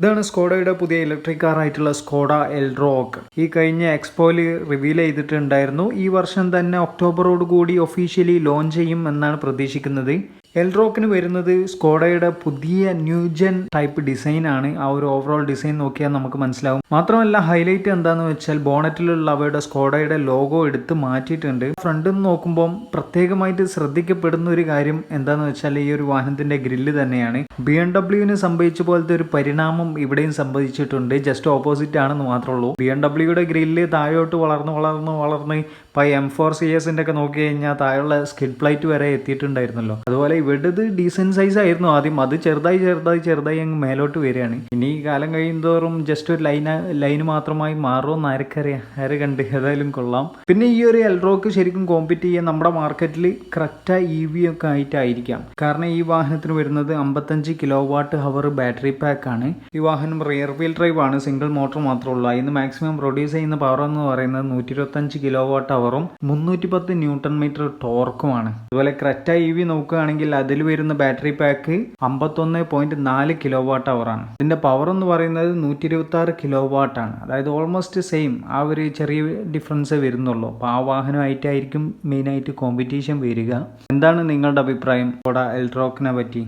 ഇതാണ് സ്കോഡയുടെ പുതിയ electric car ആയിട്ടുള്ള സ്കോഡ എൽറോക്ക്. ഈ കഴിഞ്ഞ എക്സ്പോയിൽ റിവീൽ ചെയ്തിട്ടുണ്ടായിരുന്നു. ഈ വർഷം തന്നെ ഒക്ടോബറോട് കൂടി ഒഫീഷ്യലി ലോഞ്ച് ചെയ്യും എന്നാണ് പ്രതീക്ഷിക്കുന്നത്. എൽറോക്കിന് വരുന്നത് സ്കോഡയുടെ പുതിയ ന്യൂജൻ ടൈപ്പ് ഡിസൈൻ ആണ്. ആ ഒരു ഓവറോൾ ഡിസൈൻ നോക്കിയാൽ നമുക്ക് മനസ്സിലാവും. മാത്രമല്ല ഹൈലൈറ്റ് എന്താന്ന് വെച്ചാൽ ബോണറ്റിലുള്ള അവയുടെ സ്കോഡയുടെ ലോഗോ എടുത്ത് മാറ്റിയിട്ടുണ്ട്. ഫ്രണ്ടിൽ നിന്ന് നോക്കുമ്പോൾ പ്രത്യേകമായിട്ട് ശ്രദ്ധിക്കപ്പെടുന്ന ഒരു കാര്യം എന്താന്ന് വെച്ചാൽ ഈ ഒരു വാഹനത്തിന്റെ ഗ്രില്ല് തന്നെയാണ്. BMW സംഭവിച്ച പോലത്തെ ഒരു പരിണാമം ഇവിടെയും സംഭവിച്ചിട്ടുണ്ട്. ജസ്റ്റ് ഓപ്പോസിറ്റ് ആണെന്ന് മാത്രമേ ഉള്ളൂ. BMW ഗ്രില്ല് താഴോട്ട് വളർന്ന് ഇപ്പോൾ M4 CS ഒക്കെ നോക്കി കഴിഞ്ഞാൽ താഴെയുള്ള സ്കിഡ് പ്ലേറ്റ് വരെ എത്തിയിട്ടുണ്ടായിരുന്നല്ലോ. അതുപോലെ ഇവിടേത് ഡീസെന്റ് സൈസ് ആയിരുന്നു ആദ്യം. അത് ചെറുതായി അങ്ങ് മേലോട്ട് വരികയാണ്. ഇനി ഈ കാലം കഴിയുന്തോറും ജസ്റ്റ് ഒരു ലൈന് മാത്രമായി മാറുമെന്ന് ആർക്കറിയാം. ആര് കണ്ട് ഏതായാലും കൊള്ളാം. പിന്നെ ഈ ഒരു എൽറോക്ക് ശരിക്കും കോമ്പീറ്റ് ചെയ്യാൻ നമ്മുടെ മാർക്കറ്റിൽ കറക്റ്റ് EV ഒക്കെ ആയിട്ടായിരിക്കാം. കാരണം ഈ വാഹനത്തിന് വരുന്നത് 55 kWh ബാറ്ററി പാക്ക് ആണ്. ഈ വാഹനം റിയർ വീൽ ഡ്രൈവ് ആണ്. സിംഗിൾ മോട്ടോർ മാത്രമേ ഉള്ളൂ. അതിന് മാക്സിമം പ്രൊഡ്യൂസ് ചെയ്യുന്ന പവർ എന്ന് പറയുന്നത് 125 kWh 310 Nm ടോർക്കുമാണ്. അതുപോലെ ക്രെറ്റ EV നോക്കുകയാണെങ്കിൽ അതിൽ വരുന്ന ബാറ്ററി പാക്ക് 51.4 kWh ആണ്. ഇതിന്റെ പവർ എന്ന് പറയുന്നത് 126 kW ആണ്. അതായത് ഓൾമോസ്റ്റ് സെയിം. ആ ഒരു ചെറിയ ഡിഫറൻസേ വരുന്നുള്ളൂ. അപ്പോൾ ആ വാഹനമായിട്ടായിരിക്കും മെയിനായിട്ട് കോമ്പറ്റീഷൻ വരിക. എന്താണ് നിങ്ങളുടെ അഭിപ്രായം സ്കോഡ എൽറോക്കിനെ പറ്റി?